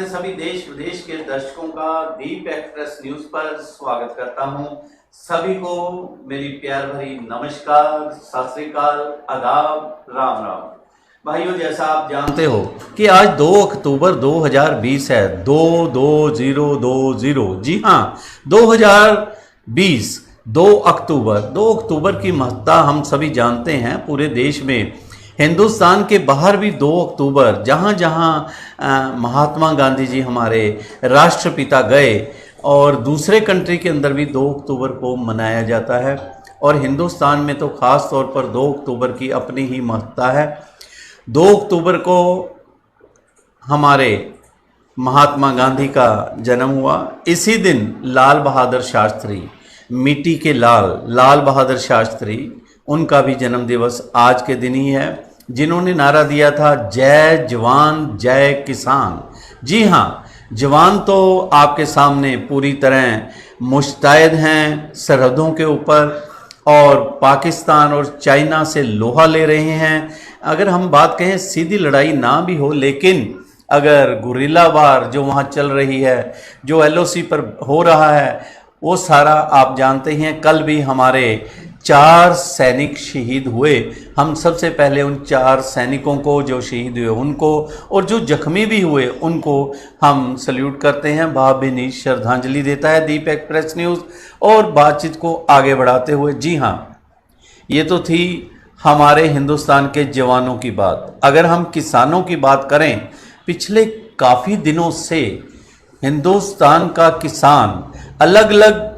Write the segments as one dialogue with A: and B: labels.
A: के सभी देश विदेश के दर्शकों का दीप एक्सप्रेस न्यूज पर स्वागत करता हूं। सभी को मेरी प्यार भरी नमस्कार, सत श्री अकाल, आदाब, राम राम। भाइयों, जैसा आप जानते हो कि आज 2 अक्टूबर 2020 है। 2-2020। जी हाँ, 2020 2 अक्टूबर की महत्ता हम सभी जानते हैं। पूरे देश में, हिंदुस्तान के बाहर भी 2 अक्टूबर जहाँ जहाँ महात्मा गांधी जी हमारे राष्ट्रपिता गए, और दूसरे कंट्री के अंदर भी 2 अक्टूबर को मनाया जाता है। और हिंदुस्तान में तो ख़ास तौर पर 2 अक्टूबर की अपनी ही महत्ता है। 2 अक्टूबर को हमारे महात्मा गांधी का जन्म हुआ। इसी दिन लाल बहादुर शास्त्री, मिट्टी के लाल बहादुर शास्त्री, उनका भी जन्म दिवस आज के दिन ही है, जिन्होंने नारा दिया था जय जवान जय किसान। जी हाँ, जवान तो आपके सामने पूरी तरह मुस्तैद हैं सरहदों के ऊपर, और पाकिस्तान और चाइना से लोहा ले रहे हैं। अगर हम बात कहें, सीधी लड़ाई ना भी हो, लेकिन अगर गुरिल्ला वार जो वहाँ चल रही है, जो LOC पर हो रहा है, वो सारा आप जानते हैं। कल भी हमारे 4 सैनिक शहीद हुए। हम सबसे पहले उन 4 सैनिकों को, जो शहीद हुए उनको, और जो जख्मी भी हुए उनको हम सल्यूट करते हैं, भावभीनी श्रद्धांजलि देता है दीप एक्सप्रेस न्यूज़। और बातचीत को आगे बढ़ाते हुए, जी हाँ, ये तो थी हमारे हिंदुस्तान के जवानों की बात। अगर हम किसानों की बात करें, पिछले काफ़ी दिनों से हिंदुस्तान का किसान अलग अलग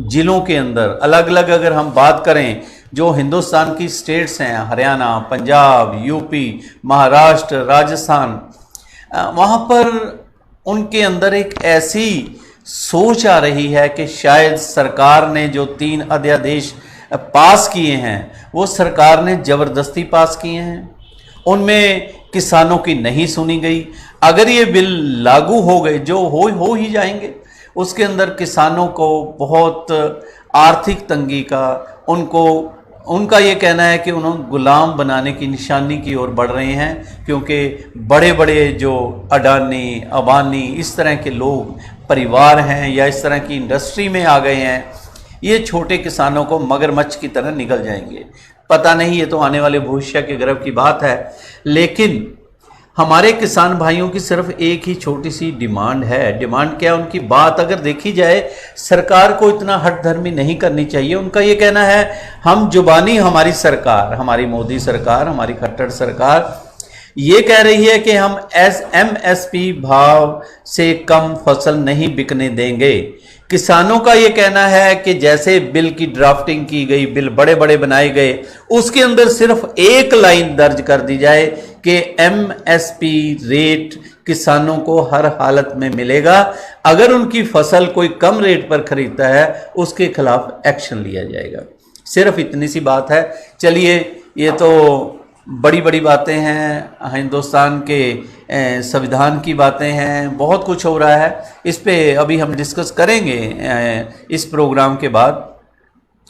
A: ज़िलों के अंदर, अलग अलग अगर हम बात करें, जो हिंदुस्तान की स्टेट्स हैं, हरियाणा, पंजाब, UP, महाराष्ट्र, राजस्थान, वहाँ पर उनके अंदर एक ऐसी सोच आ रही है कि शायद सरकार ने जो 3 अध्यादेश पास किए हैं, वो सरकार ने ज़बरदस्ती पास किए हैं। उनमें किसानों की नहीं सुनी गई। अगर ये बिल लागू हो गए, जो हो ही जाएंगे, उसके अंदर किसानों को बहुत आर्थिक तंगी का, उनका ये कहना है कि उन्होंने गुलाम बनाने की निशानी की ओर बढ़ रहे हैं, क्योंकि बड़े बड़े जो अडानी, अबानी, इस तरह के लोग, परिवार हैं, या इस तरह की इंडस्ट्री में आ गए हैं, ये छोटे किसानों को मगरमच्छ की तरह निगल जाएंगे। पता नहीं, ये तो आने वाले भविष्य के गर्भ की बात है। लेकिन हमारे किसान भाइयों की सिर्फ एक ही छोटी सी डिमांड है। डिमांड क्या है उनकी? बात अगर देखी जाए, सरकार को इतना हठधर्मी नहीं करनी चाहिए। उनका ये कहना है, हम जुबानी, हमारी सरकार, हमारी मोदी सरकार, हमारी खट्टर सरकार ये कह रही है कि हम MSP भाव से कम फसल नहीं बिकने देंगे। किसानों का ये कहना है कि जैसे बिल की ड्राफ्टिंग की गई, बिल बड़े बड़े बनाए गए, उसके अंदर सिर्फ एक लाइन दर्ज कर दी जाए कि MSP रेट किसानों को हर हालत में मिलेगा। अगर उनकी फसल कोई कम रेट पर खरीदता है, उसके खिलाफ एक्शन लिया जाएगा। सिर्फ इतनी सी बात है। चलिए, ये तो बड़ी बड़ी बातें हैं, हिंदुस्तान के संविधान की बातें हैं, बहुत कुछ हो रहा है। इस पे अभी हम डिस्कस करेंगे इस प्रोग्राम के बाद।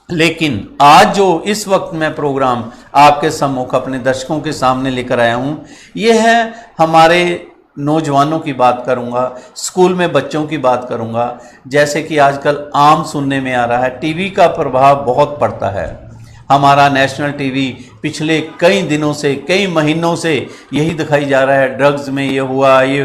A: लेकिन आज जो इस वक्त मैं प्रोग्राम आपके सम्मुख अपने दर्शकों के सामने लेकर आया हूँ, ये है हमारे नौजवानों की बात करूँगा, स्कूल में बच्चों की बात करूँगा। जैसे कि आजकल आम सुनने में आ रहा है, टीवी का प्रभाव बहुत पड़ता है। हमारा नेशनल टीवी पिछले कई दिनों से, कई महीनों से यही दिखाई जा रहा है, ड्रग्स में ये हुआ, ये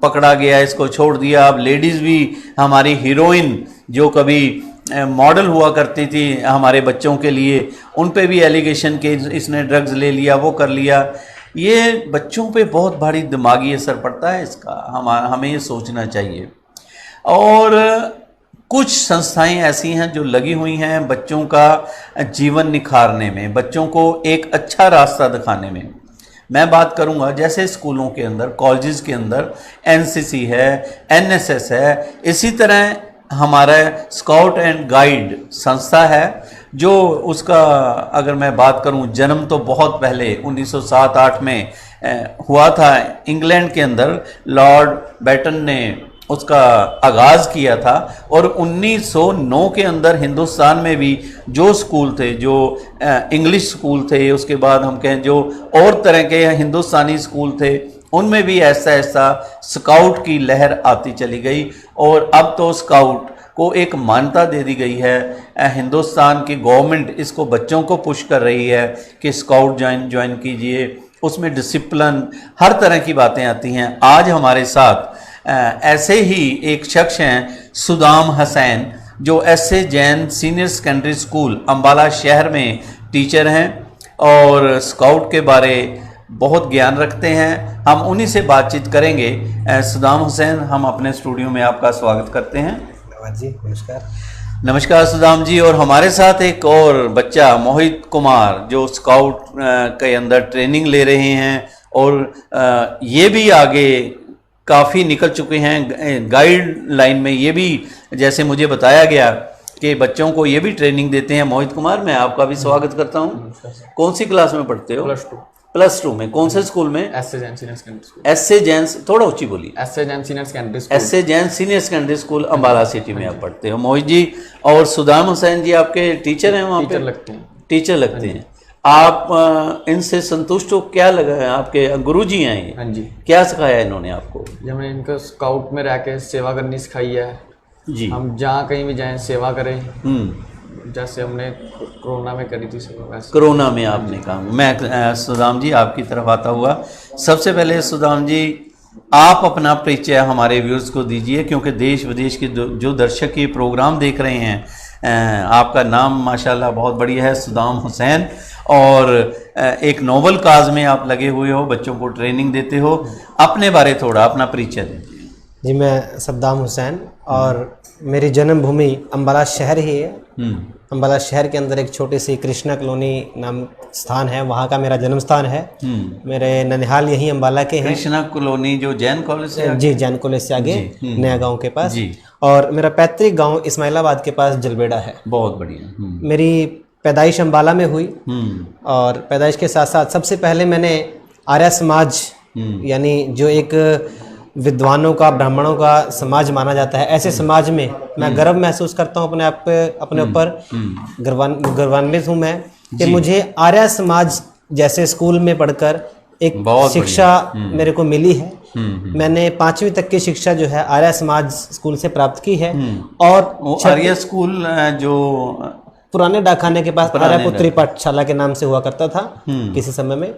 A: पकड़ा गया, इसको छोड़ दिया। अब लेडीज़ भी, हमारी हीरोइन जो कभी मॉडल हुआ करती थी हमारे बच्चों के लिए, उन पे भी एलिगेशन के इसने ड्रग्स ले लिया, वो कर लिया। ये बच्चों पे बहुत भारी दिमागी असर पड़ता है इसका, हमें ये सोचना चाहिए। और कुछ संस्थाएं ऐसी हैं जो लगी हुई हैं बच्चों का जीवन निखारने में, बच्चों को एक अच्छा रास्ता दिखाने में। मैं बात करूंगा जैसे स्कूलों के अंदर, कॉलेजेस के अंदर NCC है, NSS है, इसी तरह हमारा स्काउट एंड गाइड संस्था है, जो उसका अगर मैं बात करूं, जन्म तो बहुत पहले 1907-8 में हुआ था इंग्लैंड के अंदर। लॉर्ड बैटन ने उसका आगाज़ किया था, और 1909 के अंदर हिंदुस्तान में भी जो स्कूल थे, जो इंग्लिश स्कूल थे, उसके बाद हम कहें जो और तरह के हिंदुस्तानी स्कूल थे, उनमें भी ऐसा ऐसा स्काउट की लहर आती चली गई और अब तो स्काउट को एक मान्यता दे दी गई है। हिंदुस्तान की गवर्नमेंट इसको बच्चों को पुश कर रही है कि स्काउट ज्वाइन कीजिए, उसमें डिसिप्लिन हर तरह की बातें आती हैं। आज हमारे साथ ऐसे ही एक शख्स हैं सुदाम हुसैन, जो SA Jain senior secondary school Ambala शहर में टीचर हैं और स्काउट के बारे बहुत ज्ञान रखते हैं। हम उन्हीं से बातचीत करेंगे। सुदाम हुसैन, हम अपने स्टूडियो में आपका स्वागत करते हैं।
B: धन्यवाद जी, नमस्कार।
A: नमस्कार सुदाम जी। और हमारे साथ एक और बच्चा मोहित कुमार, जो स्काउट के अंदर ट्रेनिंग ले रहे हैं और ये भी आगे काफ़ी निकल चुके हैं गाइडलाइन में। ये भी जैसे मुझे बताया गया कि बच्चों को ये भी ट्रेनिंग देते हैं। मोहित कुमार, मैं आपका भी स्वागत करता हूँ। कौन सी क्लास में पढ़ते हो? +2 में। कौन से स्कूल में?
B: SA Jain senior secondary school.
A: SA Jain, थोड़ा ऊंची बोलिए।
B: SA Jain senior secondary school.
A: SA Jain senior secondary school Ambala city में आप पढ़ते हो मोहित जी। और सुदाम हुसैन जी आपके टीचर हैं वहाँ पे?
B: टीचर लगते हैं।
A: टीचर लगते हैं। आप इनसे संतुष्ट हो? क्या लगा है? आपके गुरुजी हैं ये?
B: हाँ जी।
A: क्या सिखाया इन्होंने आपको?
B: जब मैंने इनको स्काउट में रह के सेवा करनी सिखाई है
A: जी।
B: हम जहाँ कहीं भी जाएं सेवा करें, जैसे हमने कोरोना में करी थी सेवा, वैसे
A: कोरोना में आपने काम। मैं सुदाम जी आपकी तरफ आता हुआ। सबसे पहले सुदाम जी, आप अपना परिचय हमारे व्यूअर्स को दीजिए, क्योंकि देश विदेश के जो दर्शक ये प्रोग्राम देख रहे हैं। आपका नाम माशाल्लाह बहुत बढ़िया है, सुदाम हुसैन, और एक नोबल काज में आप लगे हुए हो, बच्चों को ट्रेनिंग देते हो। अपने बारे थोड़ा अपना परिचय दीजिए।
C: जी, मैं सद्दाम हुसैन और मेरी जन्मभूमि अम्बाला शहर ही है। अम्बाला शहर के अंदर एक छोटी सी कृष्णा कॉलोनी नाम स्थान है, वहाँ का मेरा जन्म स्थान है। मेरे ननिहाल यही अम्बाला के हैं।
A: कृष्णा कॉलोनी जो जैन कॉलेज से?
C: जी, जैन कॉलेज से आगे नया गांव के पास। और मेरा पैतृक गांव इस्माइलाबाद के पास जलबेड़ा है।
A: बहुत बढ़िया।
C: मेरी पैदाइश अम्बाला में हुई और पैदाइश के साथ साथ सबसे पहले मैंने आर्य समाज, यानी जो एक विद्वानों का, ब्राह्मणों का समाज माना जाता है, ऐसे समाज में मैं गर्व महसूस करता हूँ अपने आप पे, अपने ऊपर गर्वान्वित हूँ मैं कि मुझे आर्य समाज जैसे स्कूल में पढ़कर एक शिक्षा मेरे को मिली है। मैंने 5वीं तक की शिक्षा जो है आर्य समाज स्कूल से प्राप्त की है। और
A: आर्य स्कूल जो
C: पुराने डाकखाने के पास आर्यपुत्री पाठशाला के नाम से हुआ करता था किसी समय में।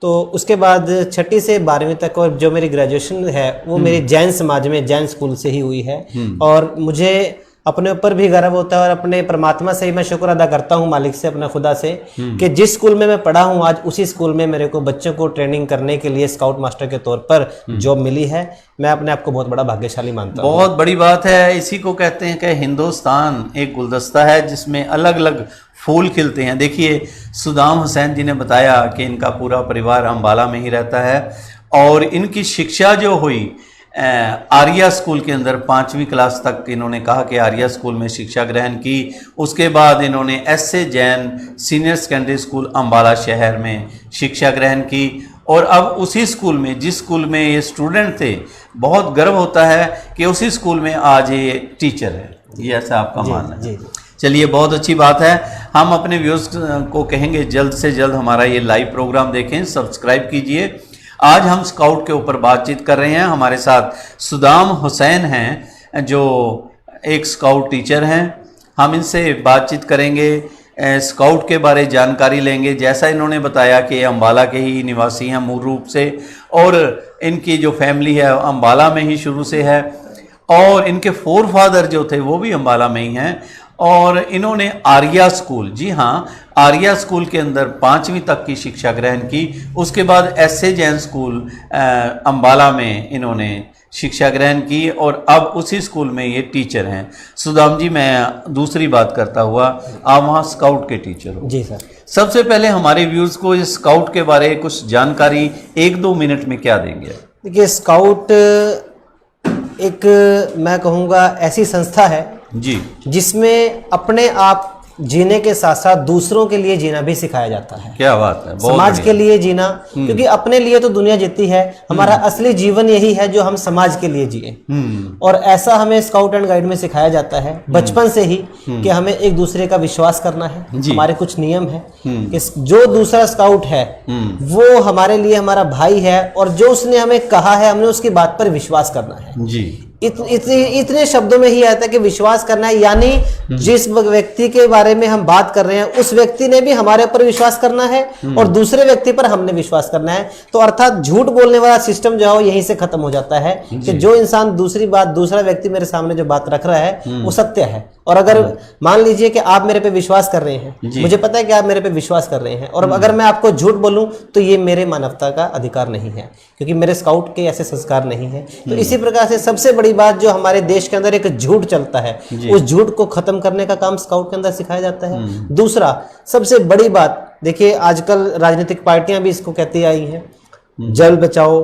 C: तो उसके बाद 6ठी से 12वीं तक और जो मेरी ग्रेजुएशन है वो मेरी जैन समाज में, जैन स्कूल से ही हुई है। और मुझे अपने ऊपर भी गर्व होता है और अपने परमात्मा से ही मैं शुक्र अदा करता हूँ, मालिक से, अपना खुदा से, कि जिस स्कूल में मैं पढ़ा हूँ आज उसी स्कूल में मेरे को बच्चों को ट्रेनिंग करने के लिए स्काउट मास्टर के तौर पर जॉब मिली है। मैं अपने आप को बहुत बड़ा भाग्यशाली मानता हूँ।
A: बहुत बड़ी बात है। इसी को कहते हैं कि हिंदुस्तान एक गुलदस्ता है जिसमें अलग अलग फूल खिलते हैं। देखिए, सुदाम हुसैन जी ने बताया कि इनका पूरा परिवार अम्बाला में ही रहता है और इनकी शिक्षा जो हुई आर्या स्कूल के अंदर 5वीं क्लास तक इन्होंने कहा कि आर्या स्कूल में शिक्षा ग्रहण की। उसके बाद इन्होंने SA Jain senior secondary school Ambala शहर में शिक्षा ग्रहण की और अब उसी स्कूल में, जिस स्कूल में ये स्टूडेंट थे, बहुत गर्व होता है कि उसी स्कूल में आज ये टीचर है। ये ऐसा आपका मानना है? चलिए, बहुत अच्छी बात है। हम अपने व्यूअर्स को कहेंगे जल्द से जल्द हमारा ये लाइव प्रोग्राम देखें, सब्सक्राइब कीजिए। आज हम स्काउट के ऊपर बातचीत कर रहे हैं। हमारे साथ सुदाम हुसैन हैं जो एक स्काउट टीचर हैं। हम इनसे बातचीत करेंगे, स्काउट के बारे जानकारी लेंगे। जैसा इन्होंने बताया कि अम्बाला के ही निवासी हैं मूल रूप से, और इनकी जो फैमिली है अम्बाला में ही शुरू से है, और इनके फोर फादर जो थे वो भी अम्बाला में ही हैं। और इन्होंने आर्या स्कूल, जी हाँ, आर्या स्कूल के अंदर 5वीं तक की शिक्षा ग्रहण की। उसके बाद एसए जैन स्कूल अम्बाला में इन्होंने शिक्षा ग्रहण की और अब उसी स्कूल में ये टीचर हैं। सुदाम जी, मैं दूसरी बात करता हुआ, आप वहाँ स्काउट के टीचर हो?
C: जी सर।
A: सबसे पहले हमारे व्यूअर्स को इस स्काउट के बारे कुछ जानकारी 1-2 मिनट में क्या देंगे?
C: देखिए, स्काउट एक, मैं कहूँगा, ऐसी संस्था है
A: जी,
C: जिसमें अपने आप जीने के साथ साथ दूसरों के लिए जीना भी सिखाया जाता है।
A: क्या बात है, बहुत
C: समाज
A: बढ़िया।
C: के लिए जीना, क्योंकि अपने लिए तो दुनिया जीती है, हमारा असली जीवन यही है जो हम समाज के लिए जिए। और ऐसा हमें स्काउट एंड गाइड में सिखाया जाता है बचपन से ही कि हमें एक दूसरे का विश्वास करना है। हमारे कुछ नियम है कि जो दूसरा स्काउट है वो हमारे लिए हमारा भाई है, और जो उसने हमें कहा है हमने उसकी बात पर विश्वास करना है।
A: जी,
C: इतने शब्दों में ही आता है कि विश्वास करना है, यानी जिस व्यक्ति के बारे में हम बात कर रहे हैं उस व्यक्ति ने भी हमारे ऊपर विश्वास करना है और दूसरे व्यक्ति पर हमने विश्वास करना है। तो अर्थात झूठ बोलने वाला सिस्टम जो है वो यहीं से खत्म हो जाता है कि जो इंसान दूसरा व्यक्ति मेरे सामने जो बात रख रहा है वो सत्य है। और अगर मान लीजिए कि आप मेरे पे विश्वास कर रहे हैं, मुझे पता है कि आप मेरे पे विश्वास कर रहे हैं, और अगर मैं आपको झूठ बोलूं तो ये मेरे मानवता का अधिकार नहीं है, क्योंकि मेरे स्काउट के ऐसे संस्कार नहीं है। तो इसी प्रकार से सबसे बड़ी बात जो हमारे देश के अंदर एक झूठ चलता है, उस झूठ को खत्म करने का काम स्काउट के अंदर सिखाया जाता है। दूसरा सबसे बड़ी बात, देखिए आजकल राजनीतिक पार्टियां भी इसको कहती आई हैं, जल बचाओ,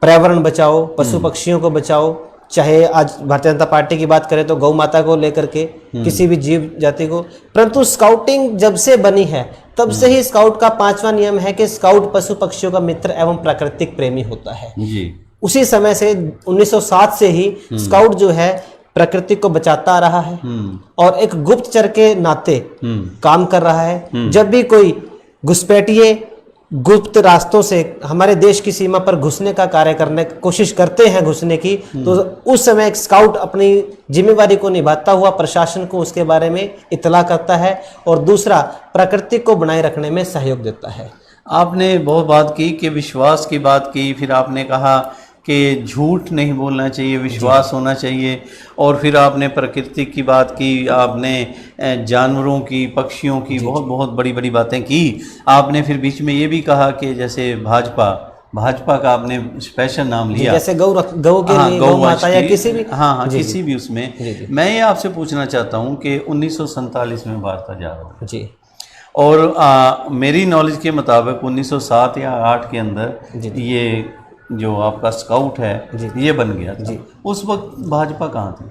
C: पर्यावरण बचाओ, पशु पक्षियों को बचाओ। चाहे आज भारतीय जनता पार्टी की बात करें तो गौ माता को लेकर के, किसी भी जीव जाति को, परंतु स्काउटिंग जब से बनी है तब से ही स्काउट का 5वां नियम है कि स्काउट पशु पक्षियों का मित्र एवं प्राकृतिक प्रेमी होता है।
A: जी,
C: उसी समय से 1907 से ही स्काउट जो है प्रकृति को बचाता आ रहा है और एक गुप्तचर के नाते काम कर रहा है। जब भी कोई घुसपैठिए गुप्त रास्तों से हमारे देश की सीमा पर घुसने का कार्य करने की कोशिश करते हैं, घुसने की, तो उस समय एक स्काउट अपनी जिम्मेवारी को निभाता हुआ प्रशासन को उसके बारे में इत्तला करता है, और दूसरा प्रकृति को बनाए रखने में सहयोग देता है।
A: आपने बहुत बात की कि विश्वास की बात की, फिर आपने कहा कि झूठ नहीं बोलना चाहिए, विश्वास होना चाहिए, और फिर आपने प्रकृति की बात की, आपने जानवरों की, पक्षियों की बहुत बहुत बड़ी बड़ी बातें की। आपने फिर बीच में ये भी कहा कि जैसे भाजपा का आपने स्पेशल नाम लिया,
C: जैसे गौ के लिए गौ माता या किसी भी,
A: हाँ किसी भी उसमें। मैं ये आपसे पूछना चाहता हूँ कि 1947 में भारत आज़ाद हुआ
C: जी,
A: और मेरी नॉलेज के मुताबिक 1907 या 8 के अंदर ये जो आपका स्काउट है ये बन गया था। उस वक्त भाजपा कहाँ थी?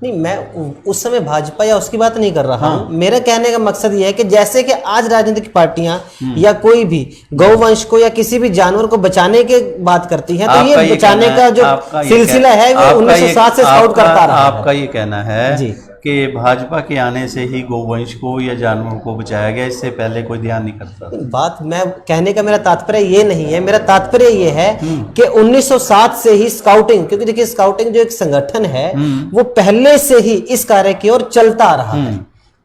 C: नहीं, मैं उस समय भाजपा या उसकी बात नहीं कर रहा हूँ। मेरा कहने का मकसद ये है कि जैसे कि आज राजनीतिक पार्टियां या कोई भी गौवंश को या किसी भी जानवर को बचाने की बात करती है, तो ये बचाने का जो सिलसिला है वो 1907 से स्काउट करता रहा है।
A: आपका ये कहना है कि भाजपा के आने से ही गौवंश को या जानवरों को बचाया गया, इससे पहले कोई ध्यान नहीं करता?
C: बात मैं कहने का मेरा तात्पर्य ये नहीं है, मेरा तात्पर्य ये है कि 1907 से ही स्काउटिंग, क्योंकि देखिए स्काउटिंग जो एक संगठन है वो पहले से ही इस कार्य की ओर चलता आ रहा है।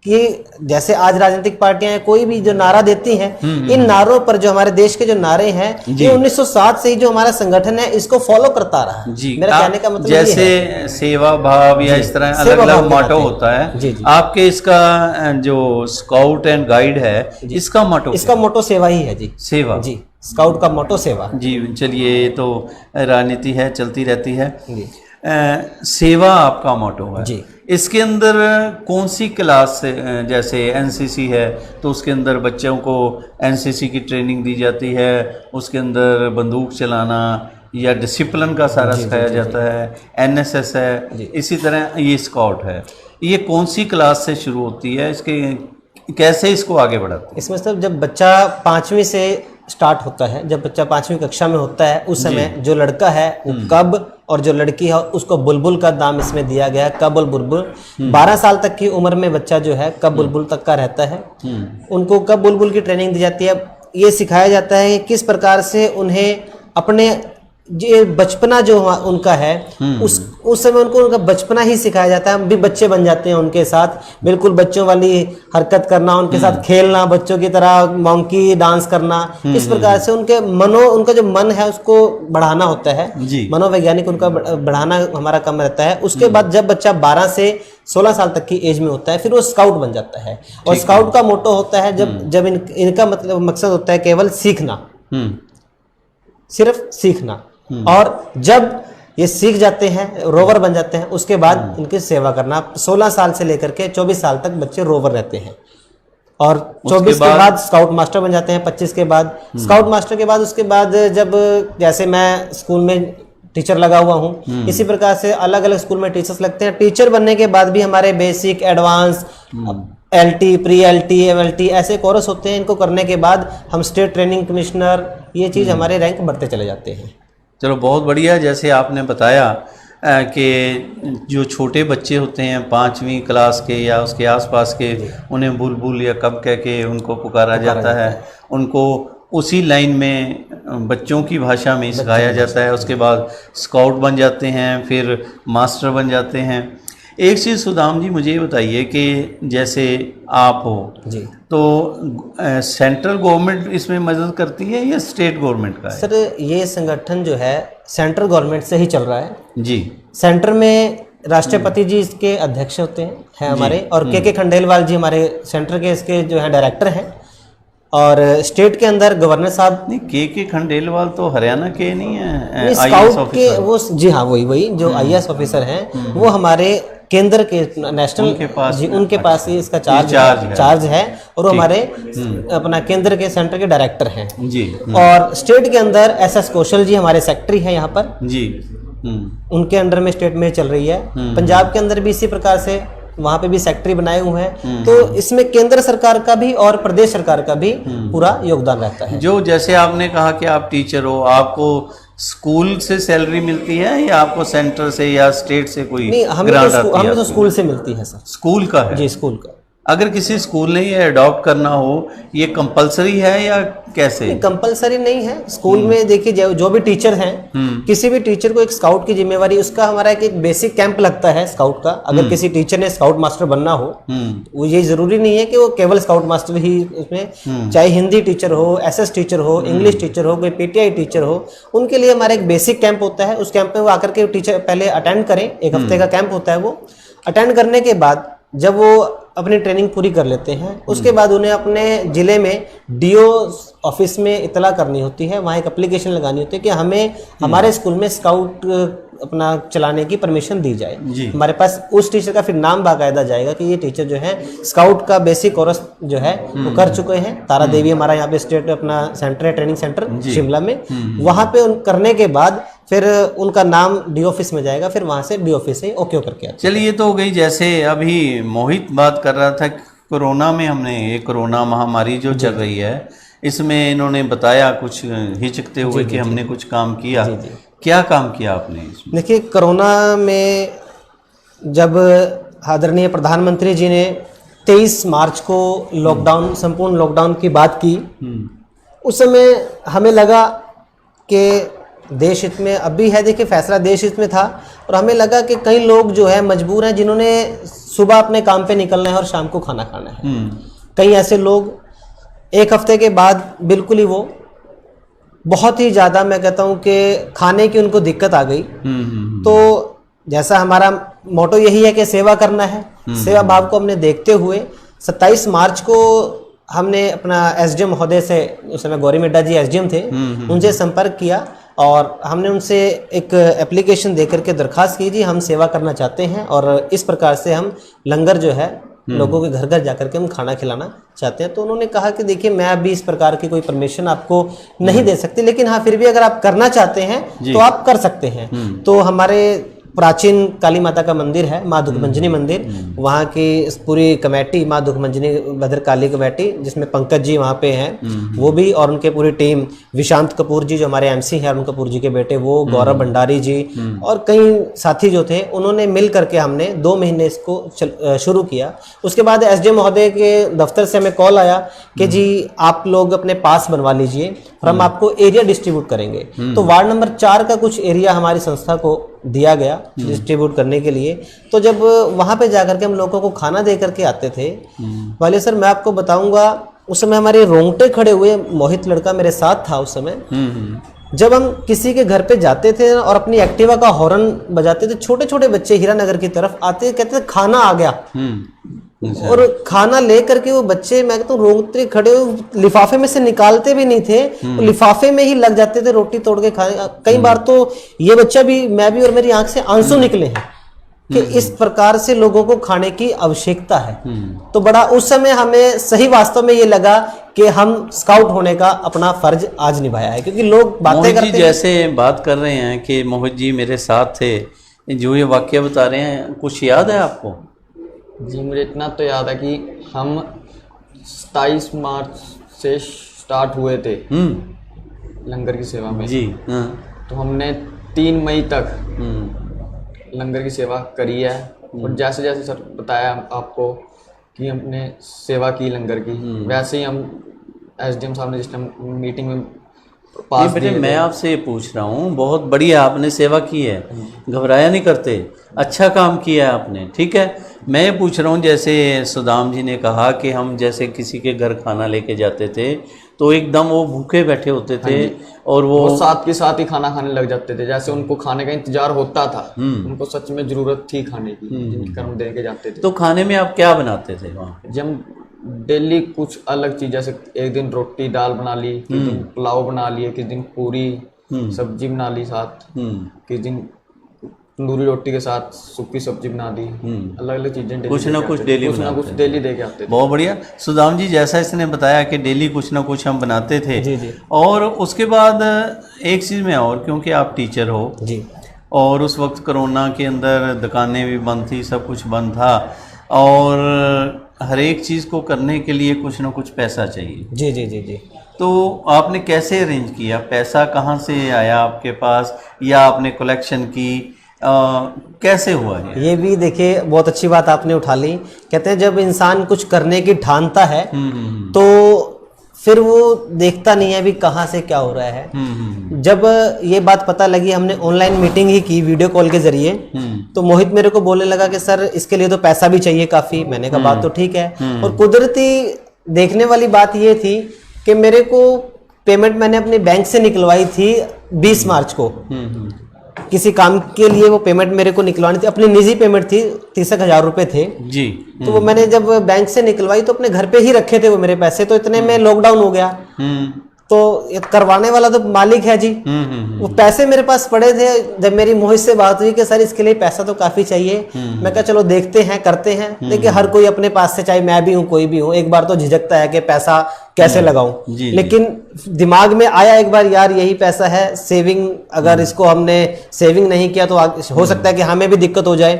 C: कि जैसे आज राजनीतिक पार्टियां कोई भी जो नारा देती हैं, इन नारों पर जो हमारे देश के जो नारे हैं ये 1907 से ही जो हमारा संगठन है इसको फॉलो करता रहा है। मेरा कहने का मतलब
A: जैसे सेवा भाव या इस तरह अलग अलग मोटो होता है, आपके इसका जो स्काउट एंड गाइड है इसका मोटो?
C: इसका मोटो सेवा ही है जी,
A: सेवा
C: जी, स्काउट का मोटो सेवा
A: जी। चलिए, तो राजनीति है, चलती रहती है जी। सेवा आपका मोटो है जी। इसके अंदर कौन सी क्लास से, जैसे एनसीसी है तो उसके अंदर बच्चों को एनसीसी की ट्रेनिंग दी जाती है, उसके अंदर बंदूक चलाना या डिसिप्लिन का सारा सिखाया जाता है, एनएसएस है, इसी तरह ये स्काउट है। ये कौन सी क्लास से शुरू होती है, इसके कैसे इसको आगे बढ़ाते हैं?
C: इसमें सब जब बच्चा 5वीं से स्टार्ट होता है, जब बच्चा 5वीं कक्षा में होता है उस समय जो लड़का है वो कब और जो लड़की है उसको बुलबुल का नाम इसमें दिया गया है, कब और बुलबुल। 12 साल तक की उम्र में बच्चा जो है कब बुलबुल तक का रहता है। उनको कब बुलबुल की ट्रेनिंग दी जाती है, ये सिखाया जाता है किस प्रकार से उन्हें अपने ये बचपना जो उनका है उस समय उनको उनका बचपना ही सिखाया जाता है। हम भी बच्चे बन जाते हैं उनके साथ, बिल्कुल बच्चों वाली हरकत करना, उनके साथ खेलना, बच्चों की तरह मंकी डांस करना, इस प्रकार से उनका जो मन है उसको बढ़ाना होता है, मनोवैज्ञानिक उनका बढ़ाना हमारा काम रहता है। उसके बाद जब बच्चा 12 से 16 साल तक की एज में होता है फिर वो स्काउट बन जाता है। और स्काउट का मोटो होता है जब इनका मतलब मकसद होता है केवल सीखना, सिर्फ सीखना। और जब ये सीख जाते हैं, रोवर बन जाते हैं, उसके बाद इनकी सेवा करना। 16 साल से लेकर के 24 साल तक बच्चे रोवर रहते हैं और 24 के बाद स्काउट मास्टर बन जाते हैं। 25 के बाद स्काउट मास्टर के बाद उसके बाद जब जैसे मैं स्कूल में टीचर लगा हुआ हूँ, इसी प्रकार से अलग अलग स्कूल में टीचर्स लगते हैं। टीचर बनने के बाद भी हमारे basic, advance, LT, pre LT, MLT ऐसे कोर्स होते हैं। इनको करने के बाद हम स्टेट ट्रेनिंग कमिश्नर, ये चीज़ हमारे रैंक बढ़ते चले जाते हैं।
A: चलो बहुत बढ़िया। जैसे आपने बताया कि जो छोटे बच्चे होते हैं 5वीं क्लास के या उसके आसपास के, उन्हें बुलबुल या कब कह के उनको पुकारा जाता है, उनको उसी लाइन में बच्चों की भाषा में सिखाया जाता है। उसके बाद स्काउट बन जाते हैं, फिर मास्टर बन जाते हैं। एक चीज़ सुदाम जी मुझे ये बताइए कि जैसे आप हो
C: जी,
A: तो सेंट्रल गवर्नमेंट इसमें मदद करती है या स्टेट गवर्नमेंट का है?
C: सर ये संगठन जो है सेंट्रल गवर्नमेंट से ही चल रहा है
A: जी।
C: सेंटर में राष्ट्रपति जी इसके अध्यक्ष होते हैं हमारे, और के खंडेलवाल जी हमारे सेंटर के इसके जो है डायरेक्टर हैं, और स्टेट के अंदर गवर्नर साहब।
A: नहीं, के खंडेलवाल तो हरियाणा के नहीं है,
C: ये स्काउट के वो, जी हाँ, वही जो IAS ऑफिसर हैं वो हमारे केंद्र के नेशनल
A: उनके पास,
C: जी उनके पास ही इसका चार्ज है, और वो हमारे अपना केंद्र के सेंटर के डायरेक्टर हैं
A: जी।
C: और स्टेट के अंदर SS कौशल जी हमारे सेक्रेटरी हैं यहाँ पर
A: जी।
C: उनके अंडर में स्टेट में चल रही है। पंजाब के अंदर भी इसी प्रकार से वहाँ पे भी सेक्रेटरी बनाए हुए हैं। तो इसमें केंद्र सरकार का भी और प्रदेश सरकार का भी पूरा योगदान रहता है।
A: जो जैसे आपने कहा कि आप टीचर हो, आपको स्कूल से सैलरी मिलती है या आपको सेंटर से या स्टेट से कोई ग्रांट आती है?
C: हमें तो स्कूल से मिलती है सर।
A: स्कूल का है?
C: जी, स्कूल का।
A: अगर किसी स्कूल ने ये अडॉप्ट करना हो, ये कंपलसरी है या कैसे?
C: कंपलसरी नहीं है। स्कूल में देखिए जो भी टीचर हैं, किसी भी टीचर को एक स्काउट की जिम्मेवारी, उसका हमारा एक बेसिक कैंप लगता है स्काउट का। अगर किसी टीचर ने स्काउट मास्टर बनना हो, वो ये जरूरी नहीं है कि वो केवल स्काउट मास्टर ही उसमें, चाहे हिंदी टीचर हो, SS टीचर हो, इंग्लिश टीचर हो, कोई PTI टीचर हो, उनके लिए हमारा एक बेसिक कैंप होता है। उस कैंप में वो आकर के टीचर पहले अटेंड करें। 1 हफ्ते का कैंप होता है। वो अटेंड करने के बाद जब वो अपनी ट्रेनिंग पूरी कर लेते हैं, उसके बाद उन्हें अपने ज़िले में DO ऑफिस में इतला करनी होती है। वहाँ एक एप्लीकेशन लगानी होती है कि हमें हमारे स्कूल में स्काउट अपना चलाने की परमिशन दी जाए। हमारे पास उस टीचर का फिर नाम बाकायदा जाएगा कि ये टीचर जो है स्काउट का बेसिक कोर्स जो है वो कर चुके हैं। तारा देवी हमारा यहाँ पे स्टेट अपना सेंटर है, ट्रेनिंग सेंटर शिमला में। वहाँ पे करने के बाद फिर उनका नाम DO ऑफिस में जाएगा, फिर वहाँ से DO ऑफिस से ओके करके।
A: चलिए, तो हो गई। जैसे अभी मोहित बात कर रहा था कोरोना में, हमने ये कोरोना महामारी जो चल रही है, इसमें इन्होंने बताया कुछ हिचकते हुए कि हमने कुछ काम किया। क्या काम किया आपने इसमें?
C: देखिए, कोरोना में जब आदरणीय प्रधानमंत्री जी ने 23 मार्च को लॉकडाउन, संपूर्ण लॉकडाउन की बात की, उस समय हमें लगा कि देश हित में अभी है। देखिए, फैसला देश हित में था, और हमें लगा कि कई लोग जो है मजबूर हैं, जिन्होंने सुबह अपने काम पे निकलना है और शाम को खाना खाना है। कई ऐसे लोग 1 हफ्ते के बाद बिल्कुल ही वो बहुत ही ज़्यादा, मैं कहता हूँ कि खाने की उनको दिक्कत आ गई। तो जैसा हमारा मोटो यही है कि सेवा करना है, सेवा भाव को हमने देखते हुए 27 मार्च को हमने अपना SDM महोदय से, उस समय गौरी मिड्डा जी SDM थे, उनसे संपर्क किया और हमने उनसे एक एप्लीकेशन देकर के दरखास्त की, जी हम सेवा करना चाहते हैं और इस प्रकार से हम लंगर जो है लोगों के घर घर जाकर के हम खाना खिलाना चाहते हैं। तो उन्होंने कहा कि देखिए, मैं अभी इस प्रकार की कोई परमिशन आपको नहीं दे सकती, लेकिन हाँ फिर भी अगर आप करना चाहते हैं तो आप कर सकते हैं। तो हमारे प्राचीन काली माता का मंदिर है, माँ दुखभंजनी मंदिर, वहाँ की पूरी कमेटी, माँ दुखभंजनी भद्रकाली कमेटी, जिसमें पंकज जी वहाँ पे हैं वो भी, और उनके पूरी टीम, विशांत कपूर जी जो हमारे MC हैं, अरुण कपूर जी के बेटे वो, गौरव भंडारी जी और कई साथी जो थे, उन्होंने मिल करके हमने 2 महीने इसको शुरू किया। उसके बाद SDM महोदय के दफ्तर से हमें कॉल आया कि जी आप लोग अपने पास बनवा लीजिए और हम आपको एरिया डिस्ट्रीब्यूट करेंगे। तो वार्ड नंबर 4 का कुछ एरिया हमारी संस्था को दिया गया डिस्ट्रीब्यूट करने के लिए। तो जब वहाँ पे जाकर के हम लोगों को खाना दे करके आते थे, वाले सर मैं आपको बताऊंगा, उस समय हमारे रोंगटे खड़े हुए। मोहित लड़का मेरे साथ था उस समय। जब हम किसी के घर पे जाते थे और अपनी एक्टिवा का हॉर्न बजाते थे, छोटे छोटे बच्चे हीरानगर की तरफ आते, कहते थे खाना आ गया, और खाना ले करके वो बच्चे, मैं कहता हूँ, रोंगटे खड़े लिफाफे में से निकालते भी नहीं थे, लिफाफे में ही लग जाते थे रोटी तोड़ के खाने। कई बार तो ये बच्चा भी, मैं भी, और मेरी आंख से आंसू निकले हैं कि इस प्रकार से लोगों को खाने की आवश्यकता है। तो बड़ा उस समय हमें सही वास्तव में ये लगा कि हम स्काउट होने का अपना फर्ज आज निभाया है, क्योंकि लोग बातें करते हैं।
A: जैसे बात कर रहे हैं कि मोहित जी मेरे साथ थे, जो ये वाक्य बता रहे हैं, कुछ याद है आपको?
B: जी मुझे इतना तो याद है कि हम 27 मार्च से स्टार्ट हुए थे लंगर की सेवा में
A: जी। हाँ।
B: तो हमने 3 मई तक लंगर की सेवा करी है। और जैसे जैसे सर बताया आपको कि हमने सेवा की लंगर की, वैसे ही हम एसडीएम साहब ने जिस टाइम मीटिंग में पास
A: बेटे
B: दिए
A: मैं
B: थे।
A: आपसे ये पूछ रहा हूँ, बहुत बढ़िया आपने सेवा की है, घबराया नहीं करते, अच्छा काम किया है आपने, ठीक है। मैं ये पूछ रहा हूँ, जैसे सुदाम जी ने कहा कि हम जैसे किसी के घर खाना लेके जाते थे तो एकदम वो भूखे बैठे होते थे और वो
B: साथ के साथ ही खाना खाने लग जाते थे, जैसे उनको खाने का इंतजार होता था। उनको सच में जरूरत थी खाने की, जिनके कर्म दे के जाते थे।
A: तो खाने में आप क्या बनाते थे वहाँ?
B: जब हम डेली कुछ अलग चीज, जैसे एक दिन रोटी दाल बना ली, किस दिन पुलाव बना लिए, किस दिन पूरी सब्जी बना ली साथ, किस दिन तंदूरी रोटी के साथ सूखी सब्जी बना दी। अलग अलग चीजें
A: कुछ ना कुछ डेली
B: कुछ ना कुछ डेली दे के आते थे।
A: बहुत बढ़िया सुदाम जी, जैसा इसने बताया कि डेली कुछ ना कुछ हम बनाते थे।
C: जी जी
A: और उसके बाद एक चीज़ में और, क्योंकि आप टीचर हो
C: जी।
A: और उस वक्त कोरोना के अंदर दुकानें भी बंद थी, सब कुछ बंद था और हर एक चीज़ को करने के लिए कुछ ना कुछ पैसा चाहिए।
C: जी जी जी जी।
A: तो आपने कैसे अरेंज किया, पैसा कहाँ से आया आपके पास, या आपने कलेक्शन की, कैसे हुआ
C: ये भी देखिए बहुत अच्छी बात आपने उठा ली। कहते हैं जब इंसान कुछ करने की ठानता है तो फिर वो देखता नहीं है अभी कहाँ से क्या हो रहा है। जब ये बात पता लगी, हमने ऑनलाइन मीटिंग ही की वीडियो कॉल के जरिए, तो मोहित मेरे को बोलने लगा कि सर इसके लिए तो पैसा भी चाहिए काफी। मैंने कहा बात तो ठीक है। और कुदरती देखने वाली बात ये थी कि मेरे को पेमेंट मैंने अपने बैंक से निकलवाई थी 20 मार्च को। किसी काम के लिए वो पेमेंट मेरे को निकलवानी थी, अपनी निजी पेमेंट थी, 30,000 रुपए थे
A: जी।
C: तो वो मैंने जब बैंक से निकलवाई तो अपने घर पे ही रखे थे वो मेरे पैसे। तो इतने में लॉकडाउन हो गया तो ये करवाने वाला तो मालिक है जी। वो पैसे मेरे पास पड़े थे। जब मेरी मोहित से बात हुई कि सर इसके लिए पैसा तो काफी चाहिए, मैं कहा चलो देखते हैं करते हैं। देखिए हर कोई अपने पास से, चाहे मैं भी हूँ कोई भी हो, एक बार तो झिझकता है कि पैसा कैसे लगाऊं। लेकिन दिमाग में आया एक बार, यार यही पैसा है, सेविंग, अगर इसको हमने सेविंग नहीं किया तो हो सकता है कि हमें भी दिक्कत हो जाए।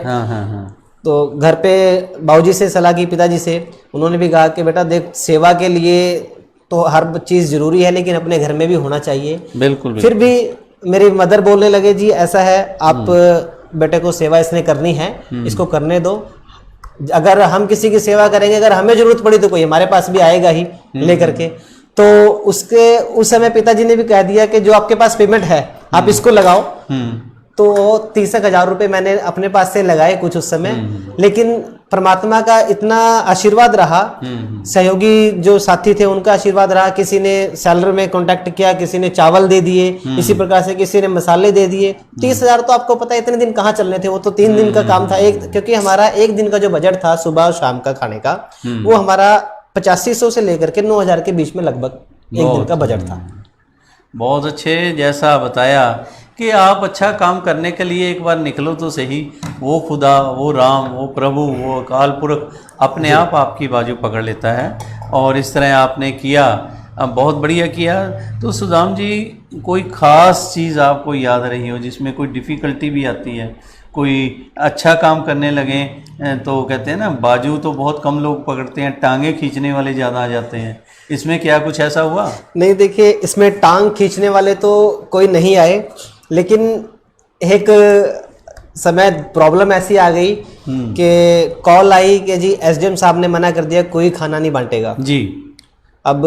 C: तो घर पे बाबूजी से सलाह की, पिताजी से, उन्होंने भी कहा कि बेटा देख सेवा के लिए तो हर चीज़ जरूरी है लेकिन अपने घर में भी होना चाहिए।
A: बिल्कुल।
C: फिर भी मेरी मदर बोलने लगे जी ऐसा है, आप बेटे को सेवा इसने करनी है, इसको करने दो। अगर हम किसी की सेवा करेंगे, अगर हमें जरूरत पड़ी तो कोई हमारे पास भी आएगा ही लेकर के। तो उसके उस समय पिताजी ने भी कह दिया कि जो आपके पास पेमेंट है आप इसको लगाओ। तो 30,000 रुपए मैंने अपने पास से लगाए कुछ उस समय। लेकिन परमात्मा का इतना आशीर्वाद रहा, सहयोगी जो साथी थे उनका आशीर्वाद रहा। किसी ने सेलर में कांटेक्ट किया, किसी ने चावल दे दिए, इसी प्रकार से किसी ने मसाले दे दिए। 30,000 तो आपको पता है इतने दिन कहाँ चलने थे, वो तो 3 दिन का काम था। क्योंकि हमारा एक दिन का जो बजट था सुबह और शाम का खाने का, वो हमारा 8500 से लेकर के 9,000 के बीच में लगभग एक दिन का बजट था।
A: बहुत अच्छे, जैसा बताया कि आप अच्छा काम करने के लिए एक बार निकलो तो सही, वो खुदा, वो राम, वो प्रभु, वो अकाल पुरख अपने आप आपकी बाजू पकड़ लेता है। और इस तरह आपने किया, बहुत बढ़िया किया। तो सुदाम जी, कोई ख़ास चीज़ आपको याद रही हो जिसमें कोई डिफ़िकल्टी भी आती है? कोई अच्छा काम करने लगे तो कहते हैं ना, बाजू तो बहुत कम लोग पकड़ते हैं, टांगे खींचने वाले ज़्यादा आ जाते हैं। इसमें क्या कुछ ऐसा हुआ? नहीं,
C: देखिए इसमें टांग खींचने वाले तो कोई नहीं आए, लेकिन एक समय प्रॉब्लम ऐसी आ गई कि कॉल आई कि जी एसडीएम साहब ने मना कर दिया, कोई खाना नहीं बांटेगा जी। अब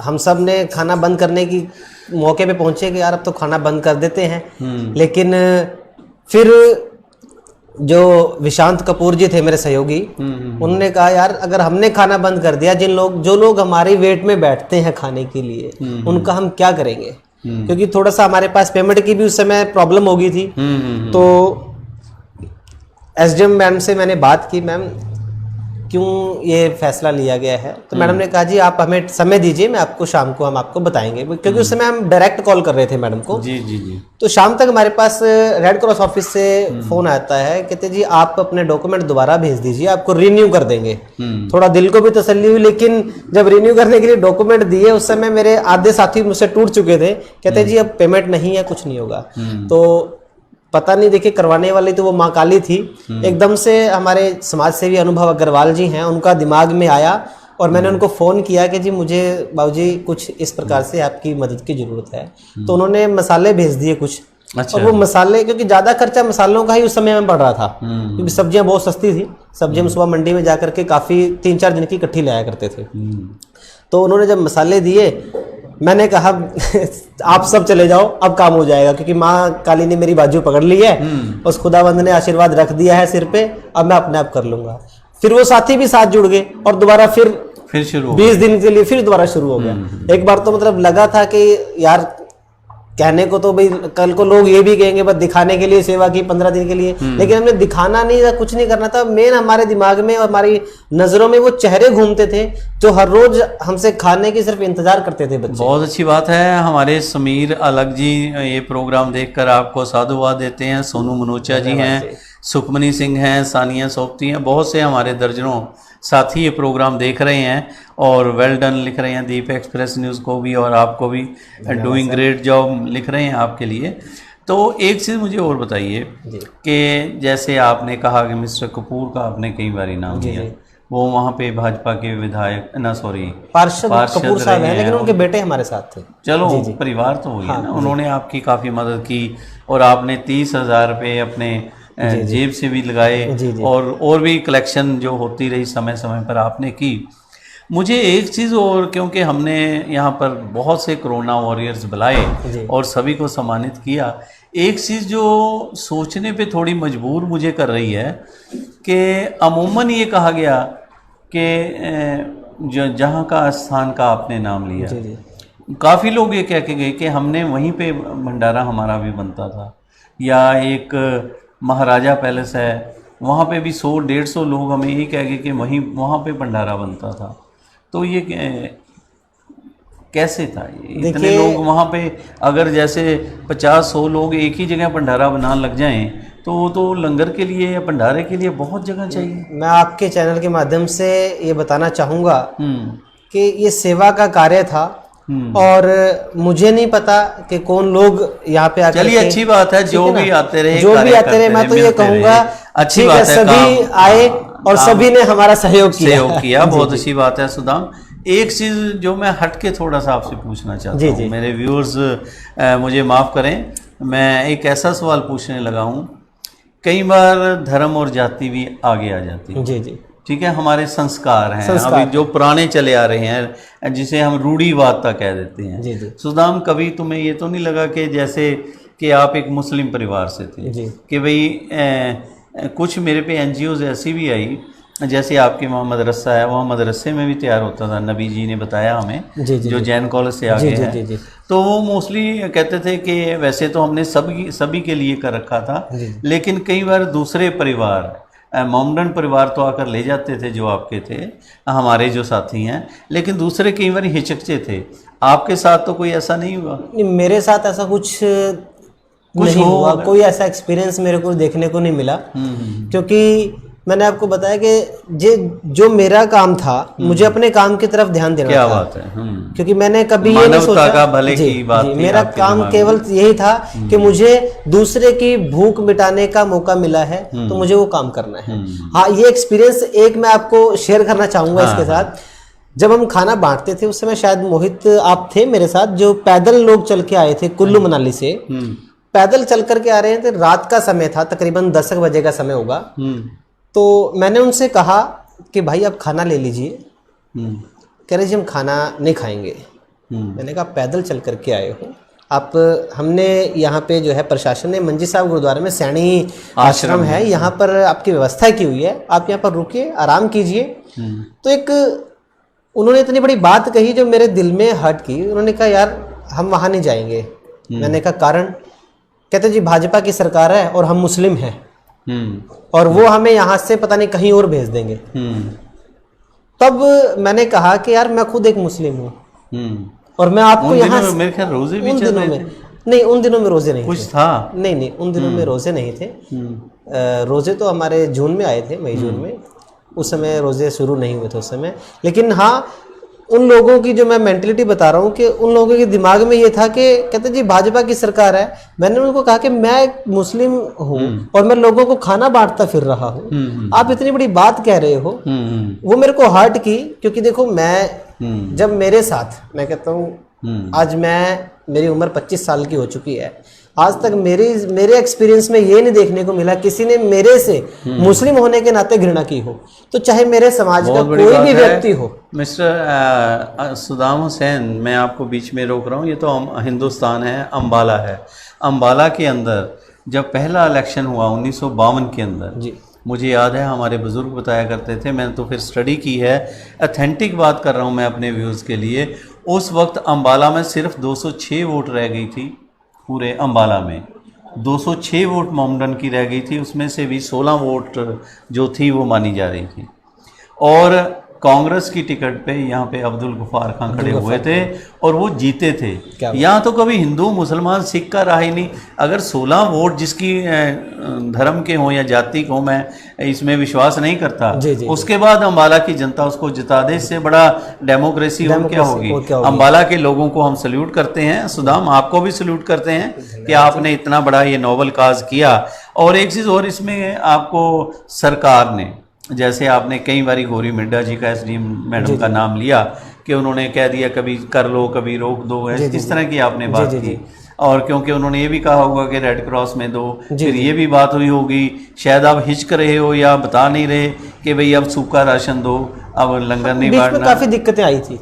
C: हम सब ने खाना बंद करने की मौके पे पहुंचे कि यार अब तो खाना बंद कर देते हैं। लेकिन फिर जो विशांत कपूर जी थे मेरे सहयोगी, उन्होंने कहा यार अगर हमने खाना बंद कर दिया, जो लोग हमारी वेट में बैठते हैं खाने के लिए, उनका हम क्या करेंगे? क्योंकि थोड़ा सा हमारे पास पेमेंट की भी उस समय प्रॉब्लम हो गई थी। तो एसडीएम मैम से मैंने बात की, मैम क्यों ये फैसला लिया गया है? तो मैडम ने कहा जी आप हमें समय दीजिए, मैं आपको शाम को हम आपको बताएंगे। क्योंकि उस समय हम डायरेक्ट कॉल कर रहे थे मैडम को। जी जी जी। तो शाम तक हमारे पास रेड क्रॉस ऑफिस से फोन आता है, कहते जी आप अपने डॉक्यूमेंट दोबारा भेज दीजिए, आपको रिन्यू कर देंगे। थोड़ा दिल को भी तसल्ली हुई, लेकिन जब रिन्यू करने के लिए डॉक्यूमेंट दिए उस समय मेरे आधे साथी मुझसे टूट चुके थे। कहते जी अब पेमेंट नहीं है, कुछ नहीं होगा। तो पता नहीं, देखिए करवाने वाली तो वो माँ काली थी। एकदम से हमारे समाज सेवी अनुभव अग्रवाल जी हैं, उनका दिमाग में आया और मैंने उनको फ़ोन किया कि जी मुझे बाबूजी कुछ इस प्रकार से आपकी मदद की ज़रूरत है। तो उन्होंने मसाले भेज दिए कुछ।
A: अच्छा।
C: और वो मसाले, क्योंकि ज़्यादा खर्चा मसालों का ही उस समय में पड़ रहा था, क्योंकि सब्जियां बहुत सस्ती थी। सब्जी हम सुबह मंडी में जा करके काफ़ी 3-4 दिन की इकट्ठी लाया करते थे। तो उन्होंने जब मसाले दिए, मैंने कहा आप सब चले जाओ, अब काम हो जाएगा, क्योंकि माँ काली ने मेरी बाजू पकड़ ली है, उस खुदाबंद ने आशीर्वाद रख दिया है सिर पे, अब मैं अपने आप कर लूंगा। फिर वो साथी भी साथ जुड़ गए और दोबारा फिर
A: शुरू
C: 20 दिन के लिए फिर दोबारा शुरू हो गया। एक बार तो मतलब लगा था कि यार कहने को तो भाई कल को लोग ये भी कहेंगे बस दिखाने के लिए सेवा की 15 दिन के लिए, लेकिन हमने दिखाना नहीं था, कुछ नहीं करना था। मेन हमारे दिमाग में और हमारी नजरों में वो चेहरे घूमते थे जो हर रोज हमसे खाने की सिर्फ इंतजार करते थे बच्चे।
A: बहुत अच्छी बात है। हमारे समीर अलग जी ये प्रोग्राम देखकर आपको साधुवाद देते हैं। सोनू मनोचा जी हैं, सुखमनी सिंह हैं, सानिया सोपती हैं, बहुत से हमारे दर्जनों साथी ये प्रोग्राम देख रहे हैं और वेल डन लिख रहे हैं दीप एक्सप्रेस न्यूज़ को भी, और आपको भी डूइंग ग्रेट जॉब लिख रहे हैं आपके लिए। तो एक चीज़ मुझे और बताइए कि जैसे आपने कहा कि मिस्टर कपूर का आपने कई बार नाम लिया, वो वहाँ पे भाजपा के विधायक
C: पार्षद कपूर साहब हैं, लेकिन उनके बेटे हमारे साथ थे।
A: चलो परिवार तो वही है ना। उन्होंने आपकी काफ़ी मदद की और आपने 30,000 रुपये अपने जेब से भी लगाए और भी कलेक्शन जो होती रही समय समय पर आपने की। मुझे एक चीज़ और, क्योंकि हमने यहाँ पर बहुत से कोरोना वॉरियर्स बुलाए और सभी को सम्मानित किया, एक चीज़ जो सोचने पे थोड़ी मजबूर मुझे कर रही है कि अमूमन ये कहा गया कि जो जहाँ का स्थान का आपने नाम लिया, काफ़ी लोग ये कह के गए कि हमने वहीं पे भंडारा हमारा भी बनता था, या एक महाराजा पैलेस है वहाँ पे भी 100-150 लोग हमें यही कह गए कि वहाँ पे भंडारा बनता था। तो ये कैसे था? ये इतने लोग वहाँ पे अगर जैसे 50-100 लोग एक ही जगह भंडारा बनाने लग जाएं तो वो तो लंगर के लिए या भंडारे के लिए बहुत जगह चाहिए।
C: मैं आपके चैनल के माध्यम से ये बताना चाहूँगा कि ये सेवा का कार्य था और मुझे नहीं पता कि कौन लोग यहाँ पे आकर,
A: चलिए अच्छी बात है, जो भी आते रहे
C: मैं तो ये कहूँगा अच्छी बात है, सभी आए और सभी ने हमारा सहयोग किया।
A: बहुत अच्छी बात है। सुदाम, एक चीज़ जो मैं हट के थोड़ा सा आपसे पूछना चाहता हूँ, मेरे व्यूअर्स मुझे माफ़ करें, मैं एक ऐसा सवाल पूछने लगा हूँ। कई बार धर्म और जाति भी आगे आ जाती है।
C: जी
A: ठीक है, हमारे संस्कार हैं अभी जो पुराने चले आ रहे हैं, जिसे हम रूढ़िवादता कह देते हैं। सुदाम, कभी तुम्हें ये तो नहीं लगा कि जैसे कि आप एक मुस्लिम परिवार से थे कि भाई कुछ मेरे पे NGOs ऐसी भी आई, जैसे आपके वहाँ मदरसा है, वहाँ मदरसे में भी तैयार होता था, नबी जी ने बताया हमें, जो जैन कॉलेज से आगे है। तो वो मोस्टली कहते थे कि वैसे तो हमने सभी के लिए कर रखा था, लेकिन कई बार दूसरे परिवार, मोमडन परिवार तो आकर ले जाते थे जो आपके थे, हमारे जो साथी हैं, लेकिन दूसरे कई बार हिचकते थे। आपके साथ तो कोई ऐसा नहीं हुआ?
C: मेरे साथ ऐसा कुछ नहीं हुआ, कोई ऐसा एक्सपीरियंस मेरे को देखने को नहीं मिला, क्योंकि मैंने आपको बताया कि जो मेरा काम था, मुझे अपने काम की तरफ ध्यान देना था।
A: क्या बात है।
C: क्योंकि मैंने कभी ये नहीं सोचा
A: का भले की बात थी,
C: मेरा काम केवल यही था कि मुझे दूसरे की भूख मिटाने का मौका मिला है तो मुझे वो काम करना है। हाँ, ये एक्सपीरियंस एक मैं आपको शेयर करना चाहूंगा इसके साथ। जब हम खाना बांटते थे उस समय शायद मोहित आप थे मेरे साथ, जो पैदल लोग चल के आए थे कुल्लू मनाली से, पैदल चल करके आ रहे थे, रात का समय था, तकरीबन 10 बजे का समय होगा। तो मैंने उनसे कहा कि भाई आप खाना ले लीजिए। कह रहे जी हम खाना नहीं खाएंगे। मैंने कहा पैदल चल करके आए हो आप, हमने यहाँ पे जो है प्रशासन ने मंजी साहब गुरुद्वारे में सैनी आश्रम है, यहाँ पर आपकी व्यवस्था की हुई है, आप यहाँ पर रुकिए, आराम कीजिए। तो एक उन्होंने इतनी बड़ी बात कही जो मेरे दिल में हर्ट की। उन्होंने कहा यार हम वहाँ नहीं जाएंगे। मैंने कहा कारण? कहते जी भाजपा की सरकार है और हम मुस्लिम हैं और वो हमें यहाँ से पता नहीं कहीं और भेज देंगे। तब मैंने कहा कि यार मैं खुद एक मुस्लिम हूँ और मैं आपको यहाँ
A: मेरे ख्याल रोजे भी
C: उन दिनों में नहीं, उन दिनों में रोजे नहीं
A: कुछ था,
C: नहीं उन दिनों में रोजे नहीं थे। रोजे तो हमारे जून में आए थे, मई जून में, उस समय रोजे शुरू नहीं हुए थे उस समय। लेकिन हाँ, उन लोगों की जो मैं मेंटलिटी बता रहा हूँ कि उन लोगों के दिमाग में ये था कि कहते जी भाजपा की सरकार है। मैंने उनको कहा कि मैं एक मुस्लिम हूँ और मैं लोगों को खाना बांटता फिर रहा हूँ, आप इतनी बड़ी बात कह रहे हो। वो मेरे को हर्ट की, क्योंकि देखो मैं जब मेरे साथ, मैं कहता हूँ आज मेरी उम्र 25 साल की हो चुकी है, आज तक मेरे एक्सपीरियंस में ये नहीं देखने को मिला किसी ने मेरे से मुस्लिम होने के नाते घृणा की हो, तो चाहे मेरे समाज का कोई भी व्यक्ति हो।
A: मिस्टर सद्दाम हुसैन, मैं आपको बीच में रोक रहा हूँ, ये तो हिंदुस्तान है, अम्बाला है। अम्बाला के अंदर जब पहला इलेक्शन हुआ 1952 के अंदर
C: जी,
A: मुझे याद है हमारे बुज़ुर्ग बताया करते थे, मैंने तो फिर स्टडी की है, अथेंटिक बात कर रहा हूँ मैं अपने व्यूज़ के लिए। उस वक्त अम्बाला में सिर्फ 206 वोट रह गई थी, पूरे अम्बाला में 206 वोट मोमडन की रह गई थी, उसमें से भी 16 वोट जो थी वो मानी जा रही थी। और कांग्रेस की टिकट पे यहाँ पे अब्दुल गफ्फार खान खड़े हुए थे और वो जीते थे। यहाँ तो कभी हिंदू मुसलमान सिख का रहा ही नहीं। अगर 16 वोट जिसकी धर्म के हों या जाति को, मैं इसमें विश्वास नहीं करता, उसके बाद अम्बाला की जनता उसको जिता दे, इससे बड़ा डेमोक्रेसी और क्या होगी। अम्बाला के लोगों को हम सल्यूट करते हैं, सुदाम आपको भी सल्यूट करते हैं कि आपने इतना बड़ा ये नोबल काज किया। और एक चीज़ और, इसमें आपको सरकार ने, जैसे आपने कई बारी गौरी मिड्डा जी का, एसडीएम मैडम का नाम लिया कि उन्होंने कह दिया कभी कर लो कभी रोक दो, इस तरह की आपने बात की। और क्योंकि उन्होंने ये भी कहा होगा कि रेड क्रॉस में दो, फिर ये भी बात हुई होगी, शायद आप हिचक रहे हो या बता नहीं रहे कि भाई अब सूखा राशन दो, अब लंगर नहीं बांटना।
C: काफी दिक्कतें आई थी,